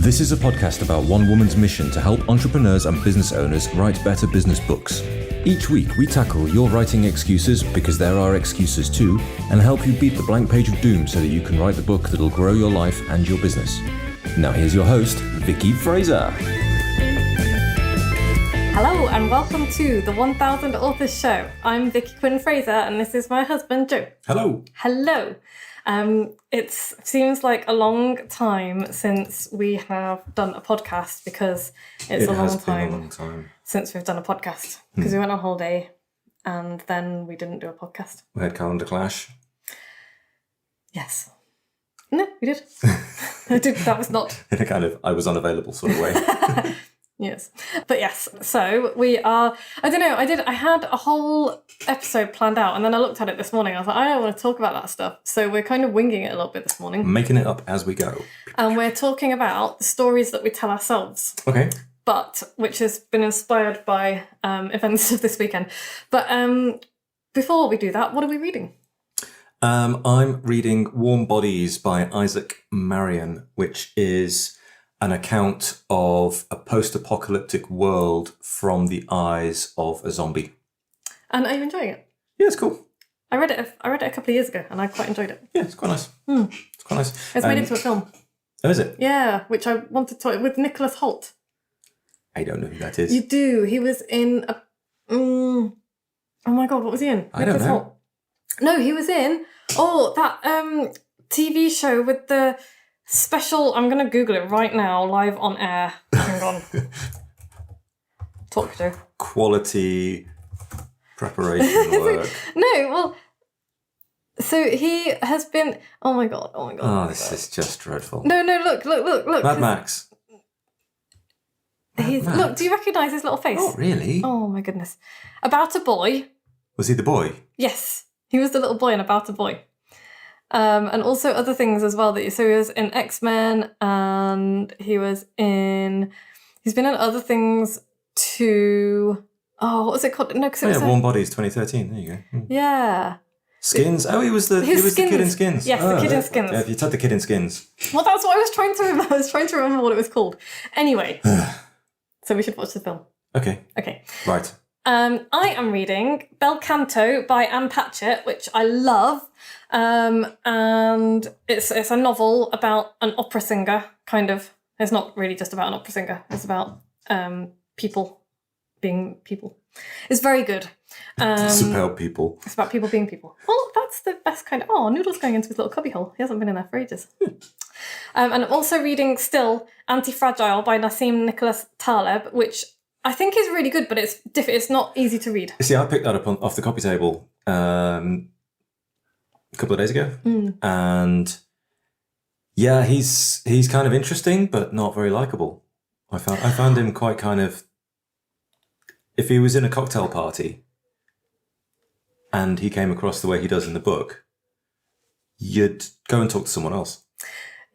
This is a podcast about one woman's mission to help entrepreneurs and business owners write better business books. Each week, we tackle your writing excuses, because there are excuses too, and help you beat the blank page of doom so that you can write the book that'll grow your life and your business. Now here's your host, Vicky Fraser. Hello and welcome to the 1000 Authors Show. I'm Vicky Quinn Fraser and this is my husband, Joe. Hello. Hello. It seems like a long time since we have done a podcast because it's a long time since we've done a podcast because we went on holiday and then we didn't do a podcast. We had calendar clash. Yes. No, we did. That was not... In a kind of I was unavailable sort of way. Yes. But yes, so we are, I had a whole episode planned out and then I looked at it this morning. I was like, I don't want to talk about that stuff. So we're kind of winging it a little bit this morning. Making it up as we go. And we're talking about the stories that we tell ourselves. Okay. But, which has been inspired by events of this weekend. But before we do that, what are we reading? I'm reading Warm Bodies by Isaac Marion, which is an account of a post-apocalyptic world from the eyes of a zombie. And are you enjoying it? Yeah, it's cool. I read it a couple of years ago and I quite enjoyed it. Yeah, it's quite nice. It's quite nice. It's made into a film. Oh, is it? Yeah, which I wanted to talk with Nicholas Hoult. I don't know who that is. You do. He was in a... oh my God, what was he in? I don't know. Hoult. No, he was in... that TV show with the... special, I'm going to Google it right now, live on air. Hang on. Talk, Joe. Quality preparation work. No, well, so he has been, oh my God. Oh, this is just dreadful. No, look. Mad Max. Look, do you recognise his little face? Oh, really? Oh my goodness. About a Boy. Was he the boy? Yes, he was the little boy in About a Boy. And also other things as well. So he was in X-Men and he's been in other things too. Oh, what was it called? No, because it was Warm Bodies 2013. There you go. Yeah. Skins. Oh, he was the kid in Skins. Yes, the kid in Skins. Yeah, you took the kid in Skins. Well, that's what I was trying to remember. I was trying to remember what it was called. Anyway, so we should watch the film. Okay. Right. I am reading Bel Canto by Anne Patchett, which I love. And it's a novel about an opera singer, kind of. It's not really just about an opera singer. It's about people being people. It's very good. It's about people. It's about people being people. Well, that's the best kind of... Oh, Noodle's going into his little cubbyhole. He hasn't been in there for ages. And I'm also reading still Antifragile by Nassim Necolas Taleb, which I think is really good, but it's not easy to read. See, I picked that up off the copy table a couple of days ago, and yeah, he's kind of interesting, but not very likable. I found him quite kind of. If he was in a cocktail party, and he came across the way he does in the book, you'd go and talk to someone else.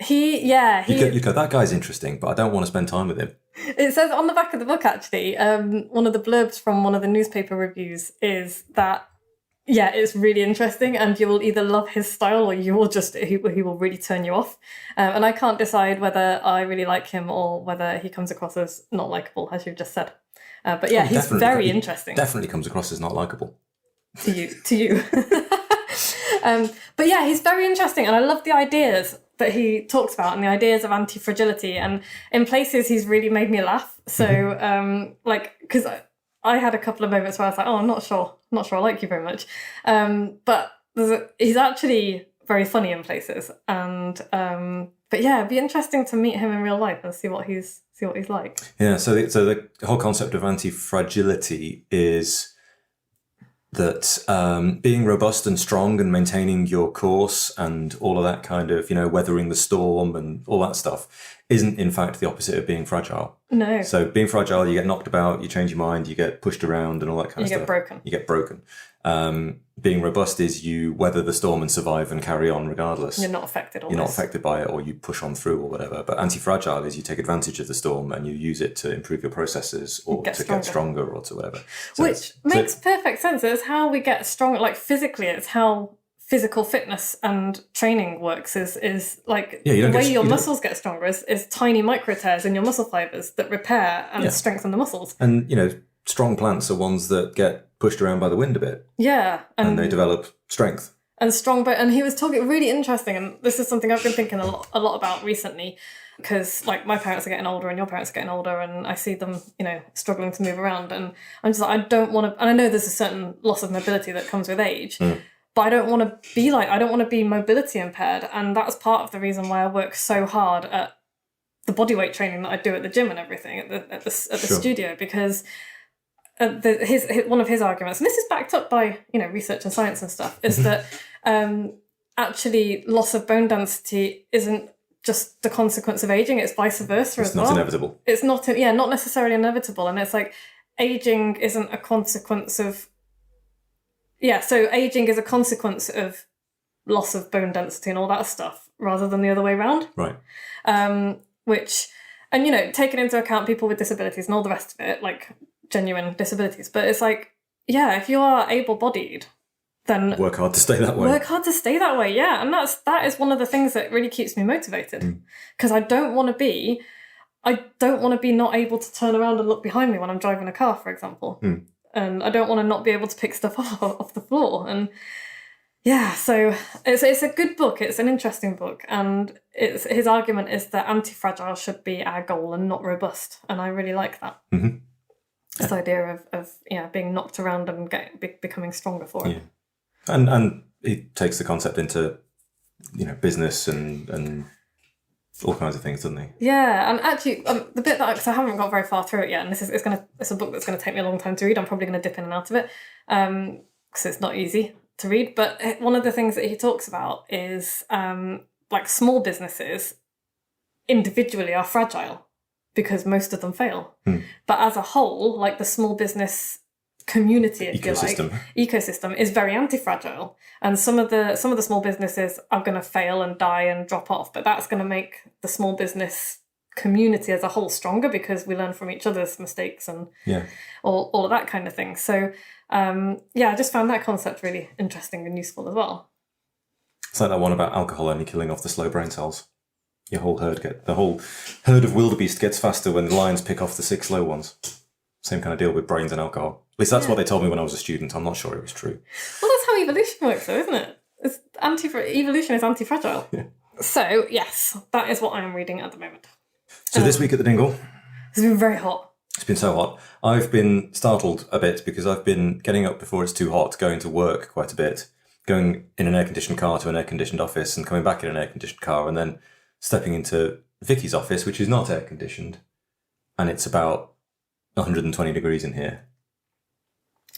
You'd go, that guy's interesting, but I don't want to spend time with him. It says on the back of the book, actually, one of the blurbs from one of the newspaper reviews is that, yeah, it's really interesting and you will either love his style or he will really turn you off. And I can't decide whether I really like him or whether he comes across as not likable, as you've just said. But yeah, he's very interesting. Definitely comes across as not likable. To you. But yeah, he's very interesting and I love the ideas that he talks about and the ideas of anti-fragility, and in places he's really made me laugh. So because I had a couple of moments where I was like, oh, I'm not sure I like you very much, but he's actually very funny in places, and but yeah, it'd be interesting to meet him in real life and see what he's like. Yeah, so the whole concept of anti-fragility is that being robust and strong and maintaining your course and all of that kind of, weathering the storm and all that stuff isn't in fact the opposite of being fragile. No. So being fragile, you get knocked about, you change your mind, you get pushed around and all that kind of stuff. You get broken. Being robust is you weather the storm and survive and carry on regardless. You're not affected by it, or you push on through or whatever. But anti-fragile is you take advantage of the storm and you use it to improve your processes or get stronger or to whatever. Which makes perfect sense. It's how we get stronger. Like physically, it's how physical fitness and training works is like Yeah, the way your muscles get stronger is tiny micro tears in your muscle fibers that repair and strengthen the muscles. And, strong plants are ones that get pushed around by the wind a bit. Yeah. And they develop strength. And strong bone. And he was talking really interesting, and this is something I've been thinking a lot about recently, because like my parents are getting older and your parents are getting older, and I see them, struggling to move around, and I'm just like, I don't want to, and I know there's a certain loss of mobility that comes with age, but I don't want to be I don't want to be mobility impaired, and that's part of the reason why I work so hard at the bodyweight training that I do at the gym and everything at the studio, because one of his arguments, and this is backed up by research and science and stuff, is that actually loss of bone density isn't just the consequence of aging; it's vice versa as well. It's not inevitable. It's not necessarily inevitable, and it's like aging isn't a consequence of. Yeah, so aging is a consequence of loss of bone density and all that stuff, rather than the other way around. Right. Which, and taking into account people with disabilities and all the rest of it, like genuine disabilities. But it's like, yeah, if you are able-bodied, then work hard to stay that way. Work hard to stay that way, yeah. And that is one of the things that really keeps me motivated, because I don't want to be not able to turn around and look behind me when I'm driving a car, for example. And I don't want to not be able to pick stuff off the floor. And yeah, so it's a good book. It's an interesting book. And his argument is that Antifragile should be our goal and not robust. And I really like that. Mm-hmm. This idea of being knocked around and becoming stronger for it. Yeah. And he takes the concept into, business and all kinds of things, doesn't he? Yeah, and actually, the bit that, because I haven't got very far through it yet, and it's a book that's going to take me a long time to read. I'm probably going to dip in and out of it, because it's not easy to read. But one of the things that he talks about is like small businesses individually are fragile because most of them fail. But as a whole, like the small business community, if ecosystem is very anti-fragile, and some of the small businesses are going to fail and die and drop off, but that's going to make the small business community as a whole stronger, because we learn from each other's mistakes and all of that kind of thing. So I just found that concept really interesting and useful as well. It's like that one about alcohol only killing off the slow brain cells. The whole herd of wildebeest gets faster when the lions pick off the 6 slow ones. Same kind of deal with brains and alcohol. At least that's what they told me when I was a student. I'm not sure it was true. Well, that's how evolution works, though, isn't it? Evolution is anti-fragile. Yeah. So, yes, that is what I am reading at the moment. So this week at the Dingle... It's been very hot. It's been so hot. I've been startled a bit because I've been getting up before it's too hot, going to work quite a bit, going in an air-conditioned car to an air-conditioned office and coming back in an air-conditioned car, and then stepping into Vicky's office, which is not air-conditioned, and it's about 120 degrees in here.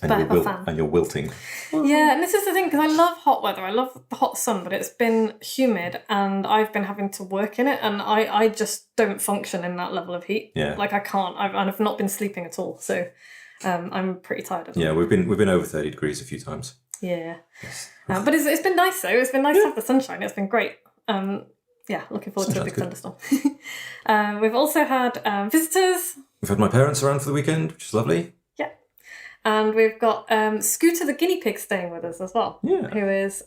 And you're wilting. Yeah, and this is the thing, because I love hot weather. I love the hot sun, but it's been humid and I've been having to work in it, and I just don't function in that level of heat. Yeah. Like I can't. I've not been sleeping at all, so I'm pretty tired of it. Yeah, we've been over 30 degrees a few times. Yeah. Yes. But it's been nice though. It's been nice to have the sunshine. It's been great. Looking forward to a big thunderstorm. We've also had visitors. We've had my parents around for the weekend, which is lovely. Yeah. And we've got Scooter the guinea pig staying with us as well. Yeah. Who is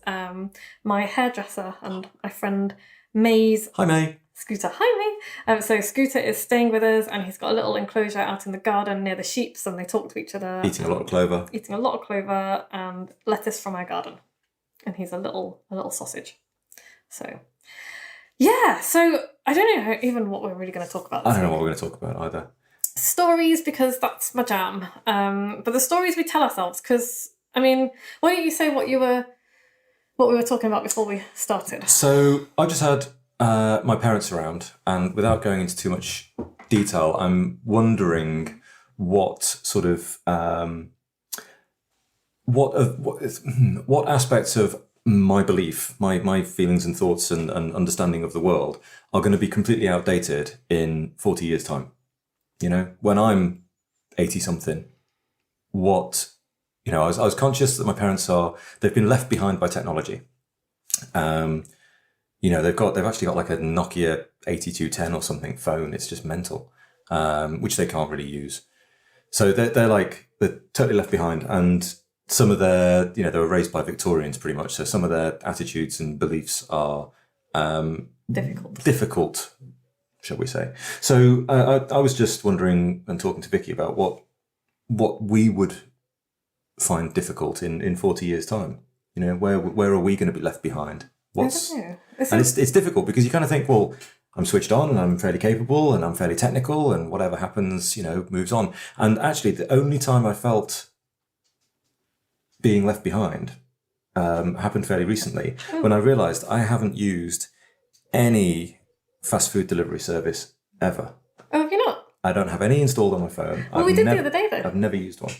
my hairdresser and my friend May's... Hi, May. Scooter. Hi, May. So Scooter is staying with us, and he's got a little enclosure out in the garden near the sheeps, and they talk to each other. Eating a lot of clover. Eating a lot of clover and lettuce from our garden. And he's a little sausage. So... yeah, so I don't know even what we're really going to talk about. I don't know what we're going to talk about either. Stories, because that's my jam. But the stories we tell ourselves, because, why don't you say what we were talking about before we started? So I just had my parents around, and without going into too much detail, I'm wondering what sort of what aspects of my belief, my feelings and thoughts and understanding of the world are going to be completely outdated in 40 years' time. When I'm 80-something, I was conscious that my parents they've been left behind by technology. They've actually got like a Nokia 8210 or something phone. It's just mental, which they can't really use. So they're totally left behind. And some of their, they were raised by Victorians pretty much. So some of their attitudes and beliefs are difficult, shall we say. So I was just wondering and talking to Vicky about what we would find difficult in 40 years' time. Where are we going to be left behind? I don't know. It's difficult because you kind of think, well, I'm switched on and I'm fairly capable and I'm fairly technical and whatever happens, moves on. And actually, the only time I felt being left behind happened fairly recently when I realised I haven't used any fast food delivery service ever. Oh, have you not? I don't have any installed on my phone. Well, we did the other day, though. I've never used one.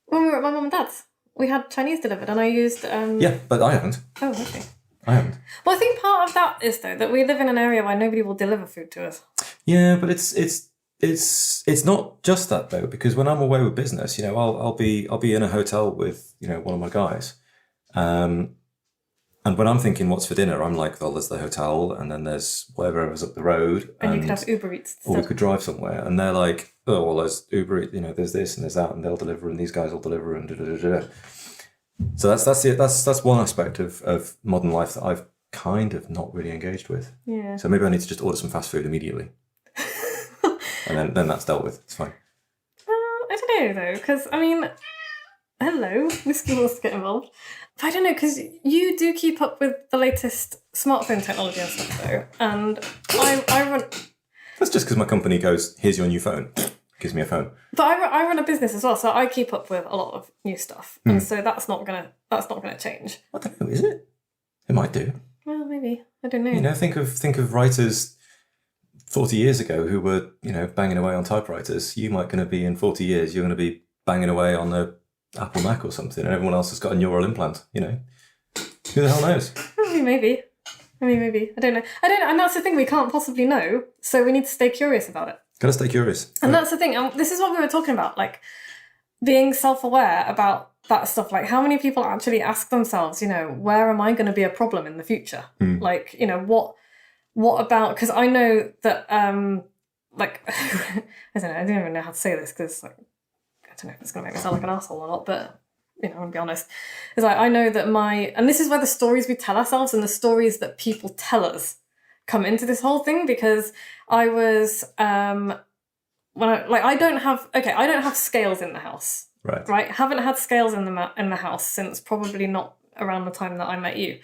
When we were at my mum and dad's, we had Chinese delivered and I used... Yeah, but I haven't. Oh, okay. I haven't. Well, I think part of that is, though, that we live in an area where nobody will deliver food to us. Yeah, but it's not just that, though, because when I'm away with business, I'll be in a hotel with, one of my guys. And when I'm thinking what's for dinner, I'm like, well, there's the hotel and then there's whatever is up the road. And you could have Uber Eats. Or we could drive somewhere. And they're like, oh, well, there's Uber Eats, there's this and there's that and they'll deliver and these guys will deliver and da-da-da-da. So that's one aspect of modern life that I've kind of not really engaged with. Yeah. So maybe I need to just order some fast food immediately. And then that's dealt with. It's fine. I don't know, though, because, hello, whiskey wants to get involved. But I don't know, because you do keep up with the latest smartphone technology and stuff, though. And I run... That's just because my company goes, here's your new phone. Gives me a phone. But I run a business as well, so I keep up with a lot of new stuff. And so that's not gonna change. I don't know, is it? It might do. Well, maybe. I don't know. Think of writers 40 years ago who were, banging away on typewriters. You might going to be in 40 years, you're going to be banging away on the Apple Mac or something, and everyone else has got a neural implant, Who the hell knows? Maybe. I don't know. And that's the thing, we can't possibly know, so we need to stay curious about it. Gotta stay curious. And that's the thing, this is what we were talking about, like, being self-aware about that stuff. Like, how many people actually ask themselves, where am I going to be a problem in the future? Like, what about, because I know that, I don't even know how to say this, because, like, I don't know if it's going to make me sound like an asshole or not, but, I'm going to be honest. It's like, I know that and this is where the stories we tell ourselves and the stories that people tell us come into this whole thing, because I was, I don't have scales in the house. Right. Haven't had scales in the house since probably not around the time that I met you.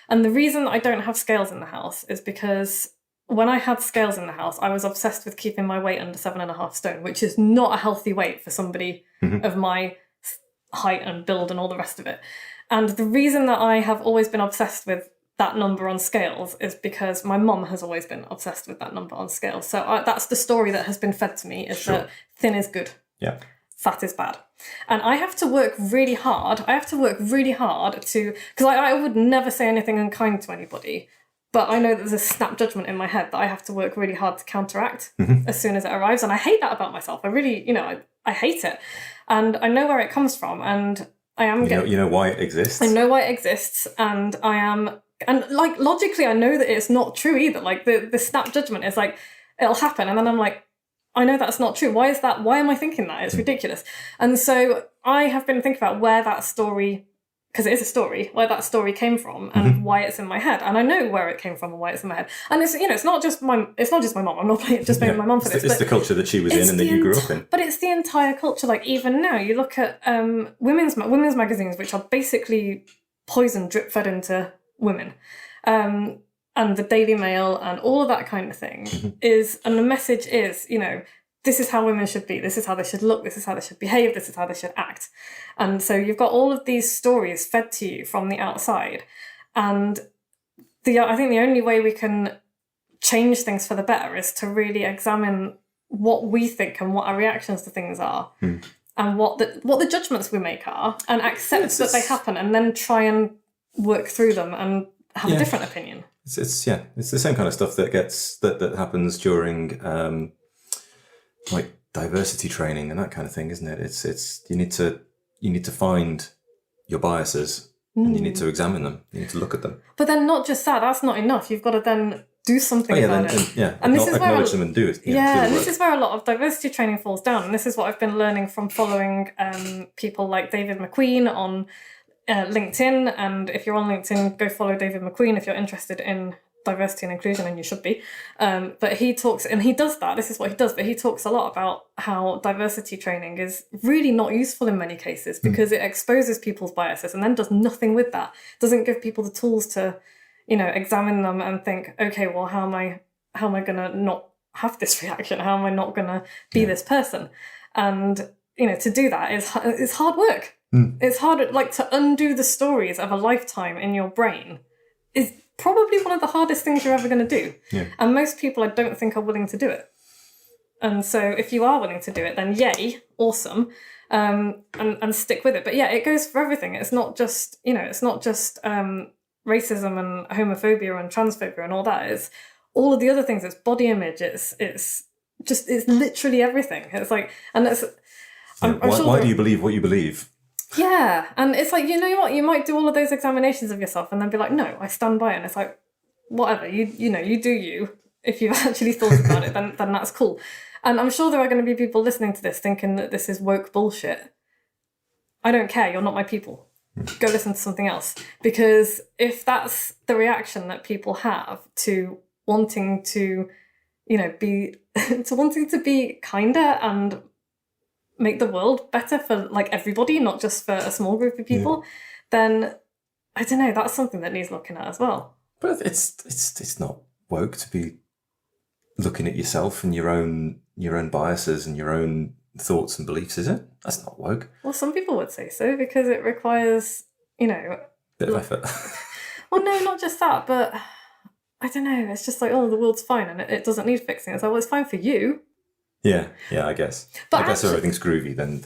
And the reason I don't have scales in the house is because when I had scales in the house, I was obsessed with keeping my weight under 7.5 stone, which is not a healthy weight for somebody of my height and build and all the rest of it. And the reason that I have always been obsessed with that number on scales is because my mum has always been obsessed with that number on scales. So that's the story that has been fed to me, is that thin is good. Yeah. Fat is bad. And I have to work really hard. To, because I would never say anything unkind to anybody, but I know that there's a snap judgment in my head that I have to work really hard to counteract as soon as it arrives. And I hate that about myself. I really, I hate it. And I know where it comes from. And I am You know why it exists? I know why it exists. And I am, and like logically, I know that it's not true either. Like the snap judgment is like, it'll happen. And then I'm like, I know that's not true. Why is that? Why am I thinking that? It's ridiculous. And so I have been thinking about where that story, because it is a story, where that story came from and why it's in my head. And I know where it came from and why it's in my head. And it's, it's not just my mom. I'm not just blaming my mom for this. It's the culture that she was in and that you grew up in. But it's the entire culture. Like even now, you look at women's magazines, which are basically poison drip fed into women. And the Daily Mail and all of that kind of thing and the message is, this is how women should be, this is how they should look, this is how they should behave, this is how they should act. And so you've got all of these stories fed to you from the outside. And I think the only way we can change things for the better is to really examine what we think and what our reactions to things are and what the judgments we make are, and accept that they happen, and then try and work through them and have a different opinion. It's the same kind of stuff that happens during like diversity training and that kind of thing, isn't it? It's you need to find your biases and you need to examine them. You need to look at them. But then not just that. That's not enough. You've got to then do something about it. And this is acknowledge them and do it. And this is where a lot of diversity training falls down. And this is what I've been learning from following people like David McQueen on LinkedIn. And if you're on LinkedIn, go follow David McQueen if you're interested in diversity and inclusion, and you should be. But he talks, and he does that. This is what he does. But he talks a lot about how diversity training is really not useful in many cases because it exposes people's biases and then does nothing with that. Doesn't give people the tools to, examine them and think, okay, well, how am I gonna not have this reaction? How am I not gonna be this person? And to do that is hard work. It's hard, like, to undo the stories of a lifetime in your brain is probably one of the hardest things you're ever going to do. And most people, I don't think, are willing to do it. And so if you are willing to do it, then yay, awesome, and stick with it. But yeah, it goes for everything. It's not just, racism and homophobia and transphobia and all that. It's all of the other things. It's body image. It's literally everything. It's like, and it's... Why do you believe what you believe? Yeah, and it's like, you know what, you might do all of those examinations of yourself and then be like, no, I stand by it. And it's like, whatever, you do you. If you've actually thought about it, then that's cool. And I'm sure there are going to be people listening to this thinking that this is woke bullshit. I don't care, you're not my people. Go listen to something else. Because if that's the reaction that people have to wanting to, be kinder and make the world better for, like, everybody, not just for a small group of people, then I don't know, that's something that needs looking at as well. But it's not woke to be looking at yourself and your own biases and your own thoughts and beliefs, is it? That's not woke. Well, some people would say so because it requires, bit of effort. Well, no, not just that, but I don't know. It's just like, oh, the world's fine and it doesn't need fixing. It's like, well, it's fine for you. Yeah, I guess. But I guess if everything's groovy, then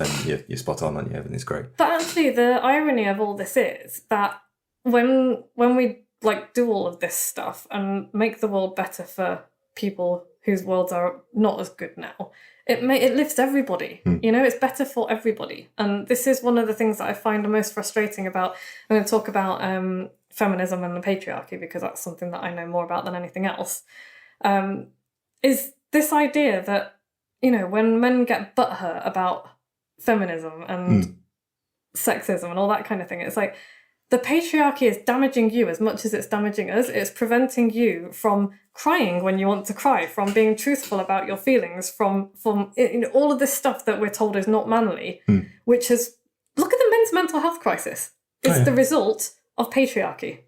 you're spot on, aren't you? Everything's great. But actually, the irony of all this is that when we, like, do all of this stuff and make the world better for people whose worlds are not as good now, it lifts everybody. It's better for everybody. And this is one of the things that I find the most frustrating about. I'm going to talk about feminism and the patriarchy because that's something that I know more about than anything else. Is this idea that, when men get butthurt about feminism and sexism and all that kind of thing, it's like the patriarchy is damaging you as much as it's damaging us. It's preventing you from crying when you want to cry, from being truthful about your feelings, from all of this stuff that we're told is not manly, which is, look at the men's mental health crisis. It's the result of patriarchy.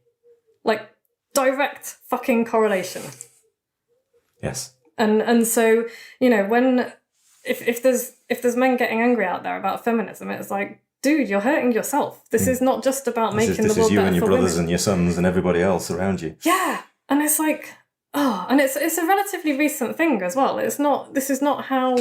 Like, direct fucking correlation. Yes. And so, when if there's men getting angry out there about feminism, it's like, dude, you're hurting yourself. This is not just about making the world better for women. This is you and your brothers and your sons and everybody else around you. Yeah, and it's like, and it's a relatively recent thing as well. This is not how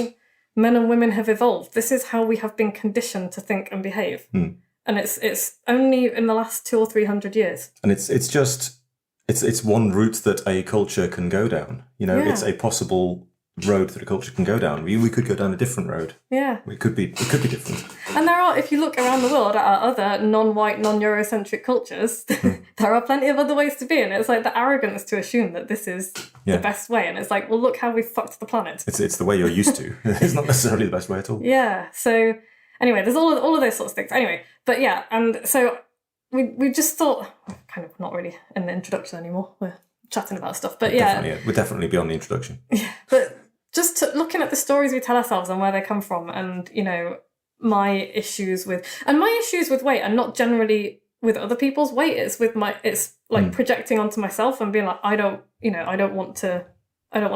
men and women have evolved. This is how we have been conditioned to think and behave. And it's only in the last 200 or 300 years. And it's one route that a culture can go down. It's a possible road that a culture can go down. We could go down a different road. Yeah. It could be different. And there are, if you look around the world at our other non-white, non-Eurocentric cultures, there are plenty of other ways to be. And it's like the arrogance to assume that this is the best way. And it's like, well, look how we fucked the planet. It's the way you're used to. It's not necessarily the best way at all. Yeah. So anyway, there's all of those sorts of things. Anyway, but yeah, and so we just thought, kind of not really in the introduction anymore. We're chatting about stuff, but we'll definitely be on the introduction. Yeah, but just looking at the stories we tell ourselves and where they come from, and my issues with weight are not generally with other people's weight. It's with it's like projecting onto myself and being like, I don't want to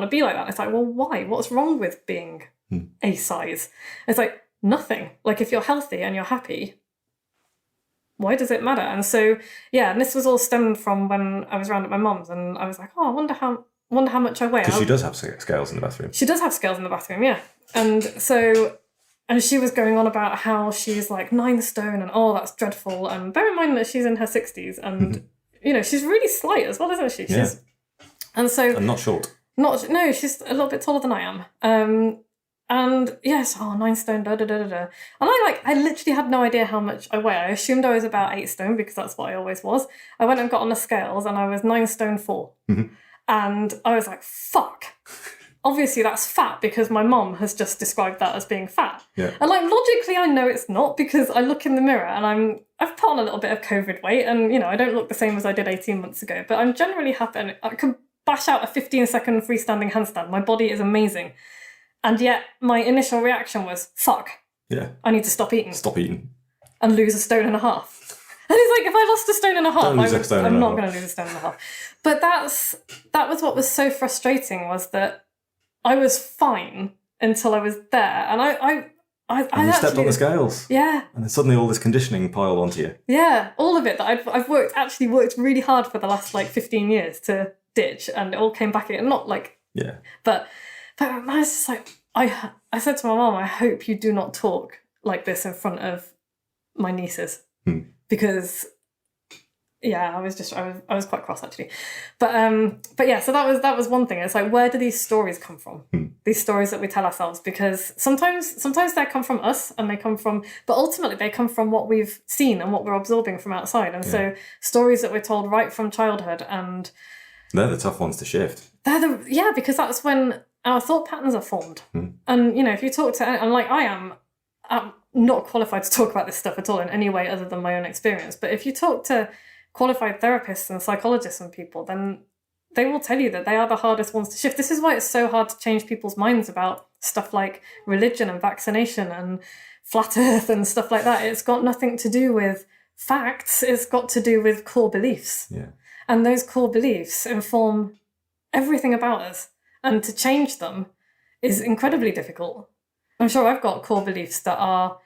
be like that. It's like, well, why? What's wrong with being a size? It's like nothing. Like, if you're healthy and you're happy, why does it matter? And so, yeah, and this was all stemmed from when I was around at my mum's, and I was like, oh, I wonder how much I weigh. Because she does have scales in the bathroom. She does have scales in the bathroom, yeah. And so, and she was going on about how she's like 9 stone, and oh, that's dreadful. And bear in mind that she's in her 60s, and she's really slight as well, isn't she? Yeah. And so, and not short. No, she's a little bit taller than I am. And yes, 9 stone, da da da da da. And I literally had no idea how much I weigh. I assumed I was about 8 stone because that's what I always was. I went and got on the scales and I was 9 stone 4. And I was like, fuck. Obviously that's fat because my mom has just described that as being fat. Yeah. And like logically I know it's not, because I look in the mirror and I've put on a little bit of COVID weight, and you know, I don't look the same as I did 18 months ago, but I'm generally happy, and I can bash out a 15-second freestanding handstand. My body is amazing. And yet my initial reaction was, fuck. Yeah. I need to stop eating. Stop eating. And lose a stone and a half. And it's like, if I lost a stone and a half, I'm not going to lose a stone and a half. But that was what was so frustrating, was that I was fine until I was there. And I you stepped on the scales. Yeah. And then suddenly all this conditioning piled onto you. Yeah, all of it that I've worked really hard for the last like 15 years to ditch, and it all came back again. Not like... Yeah. But I was just like, I said to my mum, I hope you do not talk like this in front of my nieces. Because yeah, I was quite cross actually. But yeah, so that was one thing. It's like, where do these stories come from? These stories that we tell ourselves, because sometimes they come from us, and but ultimately they come from what we've seen and what we're absorbing from outside. And so stories that we're told right from childhood, and they're the tough ones to shift. Because that's when our thought patterns are formed. And you know, if you talk to, and like I'm not qualified to talk about this stuff at all in any way other than my own experience, but if you talk to qualified therapists and psychologists and people, then they will tell you that they are the hardest ones to shift. This is why it's so hard to change people's minds about stuff like religion and vaccination and flat earth and stuff like that. It's got nothing to do with facts. It's got to do with core beliefs. Yeah. And those core beliefs inform everything about us. And to change them is incredibly difficult. I'm sure I've got core beliefs that are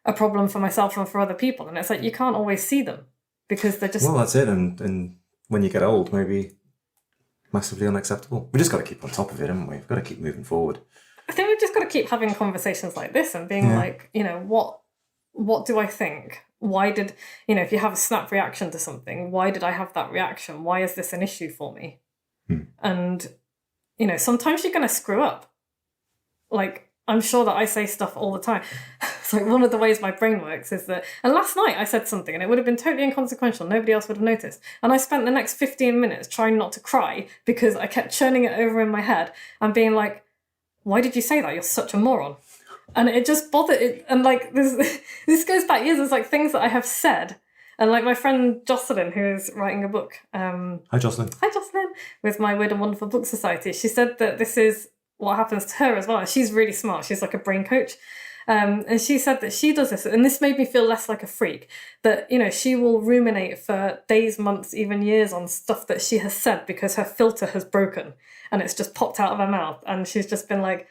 a problem for myself and for other people. And it's like, you can't always see them because they're just... Well, that's it. And when you get old, maybe massively unacceptable. We just got to keep on top of it, haven't we? We've got to keep moving forward. I think we've just got to keep having conversations like this and being like, you know, what do I think? Why did, you know, if you have a snap reaction to something, why did I have that reaction? Why is this an issue for me? And, you know, sometimes you're going to screw up. Like, I'm sure that I say stuff all the time. It's like one of the ways my brain works is that... And last night I said something and it would have been totally inconsequential. Nobody else would have noticed. And I spent the next 15 minutes trying not to cry because I kept churning it over in my head and being like, why did you say that? You're such a moron. And it just bothered it. And like, this goes back years. There's like things that I have said. And like my friend Jocelyn, who is writing a book. Hi, Jocelyn. Hi, Jocelyn. With my Weird and Wonderful Book Society. She said that this is what happens to her as well. She's really smart. She's like a brain coach. And she said that she does this, and this made me feel less like a freak, that, you know, she will ruminate for days, months, even years on stuff that she has said because her filter has broken and it's just popped out of her mouth. And she's just been like,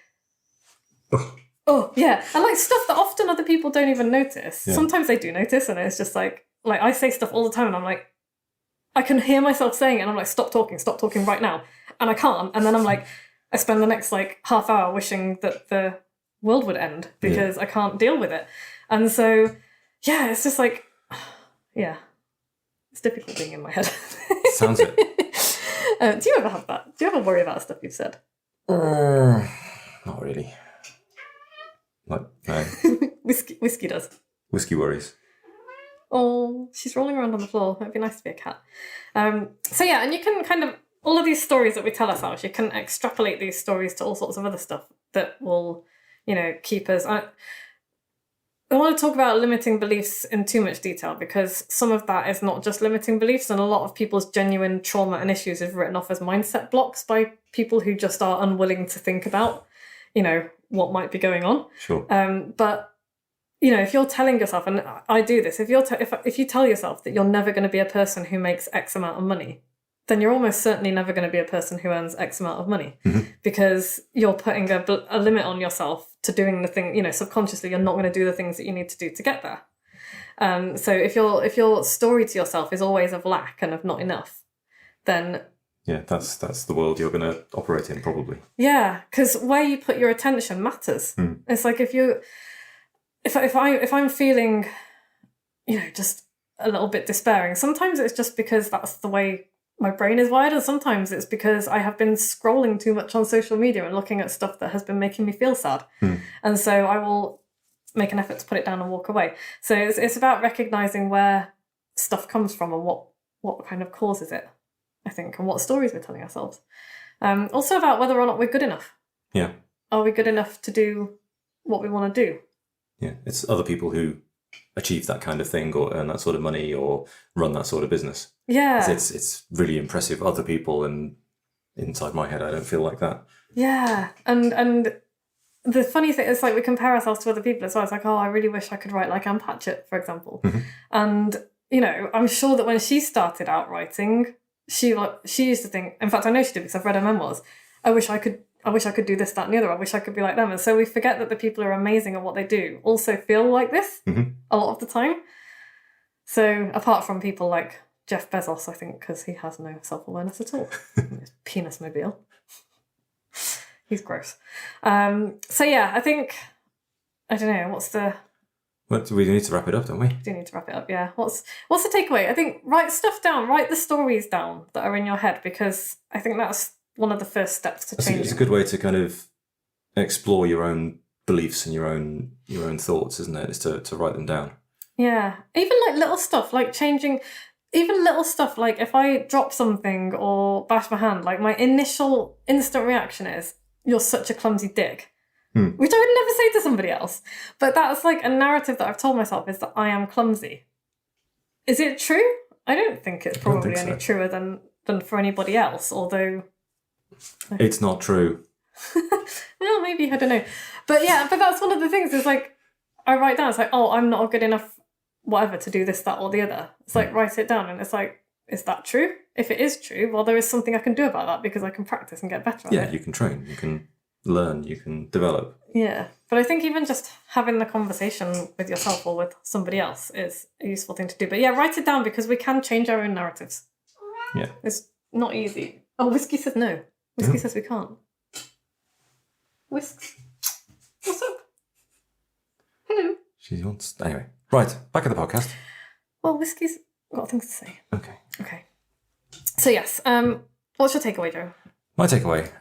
oh, yeah. And like stuff that often other people don't even notice. Yeah. Sometimes they do notice, and it's just like I say stuff all the time and I'm like, I can hear myself saying it and I'm like, stop talking right now. And I can't. And then I'm like, I spend the next like half hour wishing that the world would end because I can't deal with it. And so, yeah, it's just like, yeah, it's difficult being in my head. Sounds it. Do you ever have that? Do you ever worry about stuff you've said? Not really. Like, no. Whiskey does. Whiskey worries. Oh, she's rolling around on the floor. It'd be nice to be a cat. So yeah, and you can kind of, all of these stories that we tell ourselves, you can extrapolate these stories to all sorts of other stuff that will, you know, keep us... I want to talk about limiting beliefs in too much detail because some of that is not just limiting beliefs, and a lot of people's genuine trauma and issues is written off as mindset blocks by people who just are unwilling to think about, you know, what might be going on. Sure. But, you know, if you're telling yourself, and I do this, if you tell yourself that you're never going to be a person who makes X amount of money, then you're almost certainly never going to be a person who earns X amount of money because you're putting a limit on yourself to doing the thing, you know, subconsciously you're not going to do the things that you need to do to get there. So if your story to yourself is always of lack and of not enough, then... Yeah, that's the world you're going to operate in, probably. Yeah, because where you put your attention matters. It's like if I'm feeling, you know, just a little bit despairing, sometimes it's just because that's the way my brain is wired, and sometimes it's because I have been scrolling too much on social media and looking at stuff that has been making me feel sad. And so I will make an effort to put it down and walk away. So it's about recognizing where stuff comes from and what kind of causes it. I think, and what stories we're telling ourselves. Also about whether or not we're good enough. Yeah. Are we good enough to do what we want to do? Yeah. It's other people who achieve that kind of thing or earn that sort of money or run that sort of business. Yeah. It's really impressive, other people, and inside my head I don't feel like that. Yeah. And the funny thing is, like, we compare ourselves to other people as well. It's like, oh, I really wish I could write like Anne Patchett, for example. Mm-hmm. And, you know, I'm sure that when she started out writing, she used to think, in fact, I know she did because I've read her memoirs, I wish I could do this, that, and the other. I wish I could be like them. And so we forget that the people who are amazing at what they do also feel like this a lot of the time. So apart from people like Jeff Bezos, I think, because he has no self-awareness at all. His penis mobile. He's gross. So yeah, I think, I don't know, what's the... But we need to wrap it up, don't we? We do need to wrap it up, yeah. What's the takeaway? I think write stuff down, write the stories down that are in your head, because I think that's one of the first steps to change. It's a good way to kind of explore your own beliefs and your own thoughts, isn't it? Is to write them down. Yeah. Even like little stuff, like changing, even little stuff, like if I drop something or bash my hand, like my initial instant reaction is, you're such a clumsy dick. Which I would never say to somebody else. But that's like a narrative that I've told myself, is that I am clumsy. Is it true? I don't think it's probably any truer than for anybody else, although... It's not true. Well, maybe, I don't know. But yeah, but that's one of the things, is like, I write down, it's like, oh, I'm not good enough, whatever, to do this, that, or the other. It's like, write it down, and it's like, is that true? If it is true, well, there is something I can do about that, because I can practice and get better at it. Yeah, you can train, you can learn, you can develop. Yeah, but I think even just having the conversation with yourself or with somebody else is a useful thing to do. But yeah, write it down, because we can change our own narratives. Yeah. It's not easy. Oh, Whiskey says no. Whiskey says we can't. Whisks. What's up? Hello. She wants... Anyway, right, back at the podcast. Well, Whiskey's got things to say. Okay. So yes, what's your takeaway, Joe? My takeaway.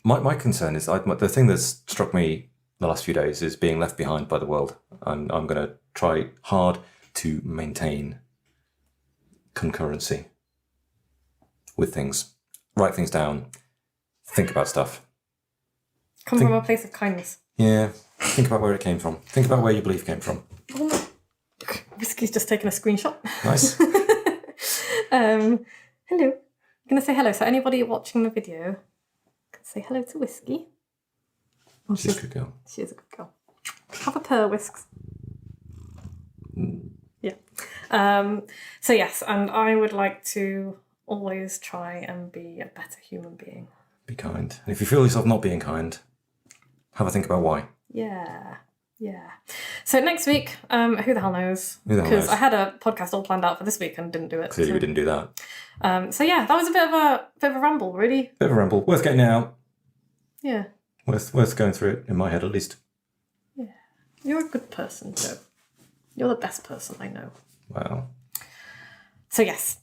My concern is, the thing that's struck me the last few days is being left behind by the world. I'm going to try hard to maintain concurrency with things. Write things down. Think about stuff. Come from a place of kindness. Yeah. Think about where it came from. Think about where your belief came from. Oh my... Whiskey's just taken a screenshot. Nice. Hello. I'm going to say hello. So anybody watching the video can say hello to Whiskey. Oh, She's a good girl. She is a good girl. Have a purr, Whisks. Yeah. So yes, and I would like to always try and be a better human being. Be kind. And if you feel yourself not being kind, have a think about why. Yeah. So next week, who the hell knows? Who the hell knows? Because I had a podcast all planned out for this week and didn't do it. Clearly we didn't do that. So yeah, that was a bit of a ramble, really. Bit of a ramble. Worth getting out. Yeah. Worth going through it, in my head at least. Yeah. You're a good person, Joe. You're the best person I know. Wow. So yes.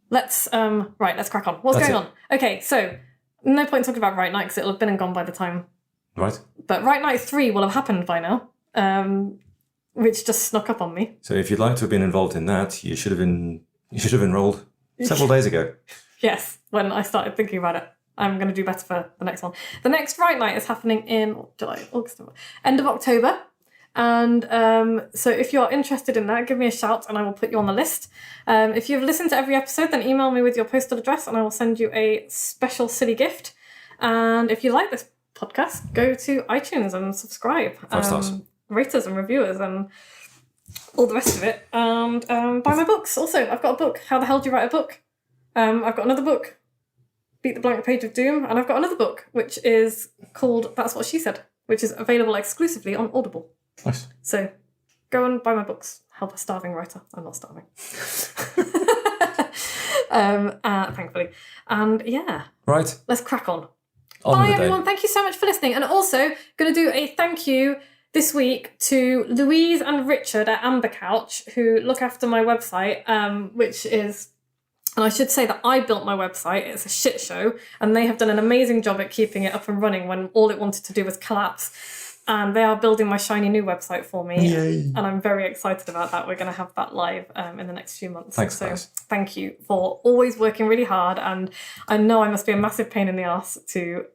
Let's crack on. What's going on? Okay, so no point talking about Right Night, because it'll have been and gone by the time. Right. But Right Night 3 will have happened by now, which just snuck up on me. So if you'd like to have been involved in that, you should have enrolled several days ago. Yes, when I started thinking about it. I'm going to do better for the next one. The next Right Night is happening in end of October. And so if you're interested in that, give me a shout and I will put you on the list. If you've listened to every episode, then email me with your postal address and I will send you a special silly gift. And if you like this podcast, go to iTunes and subscribe. 5 stars. Rate us and review us and all the rest of it. And buy my books. Also, I've got a book. How the hell do you write a book? I've got another book, Beat the Blank Page of Doom. And I've got another book, which is called That's What She Said, which is available exclusively on Audible. Nice. So go and buy my books. Help a starving writer. I'm not starving. Thankfully. And yeah. Right. Let's crack on. Bye everyone. Thank you so much for listening. And also going to do a thank you this week to Louise and Richard at Amber Couch, who look after my website, which is... And I should say that I built my website. It's a shit show. And they have done an amazing job at keeping it up and running when all it wanted to do was collapse. And they are building my shiny new website for me. Yay. And I'm very excited about that. We're going to have that live in the next few months. Thanks, so guys. thank you for always working really hard. And I know I must be a massive pain in the ass to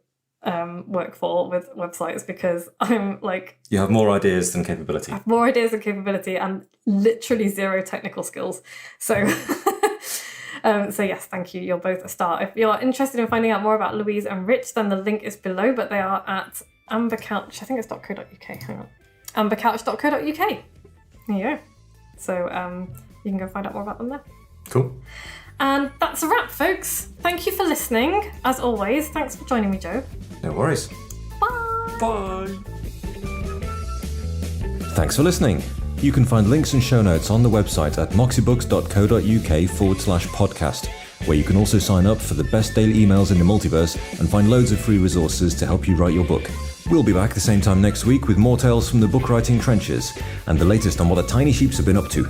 work for with websites, because I'm like... You have more ideas than capability. I have more ideas than capability and literally zero technical skills. So... so yes, thank you. You're both a star. If you're interested in finding out more about Louise and Rich, then the link is below, but they are at ambercouch. I think it's .co.uk. Hang on. ambercouch.co.uk. There you go. So you can go find out more about them there. Cool. And that's a wrap, folks. Thank you for listening. As always, thanks for joining me, Joe. No worries. Bye. Bye. Thanks for listening. You can find links and show notes on the website at moxiebooks.co.uk/podcast, where you can also sign up for the best daily emails in the multiverse and find loads of free resources to help you write your book. We'll be back the same time next week with more tales from the book writing trenches and the latest on what the tiny sheeps have been up to.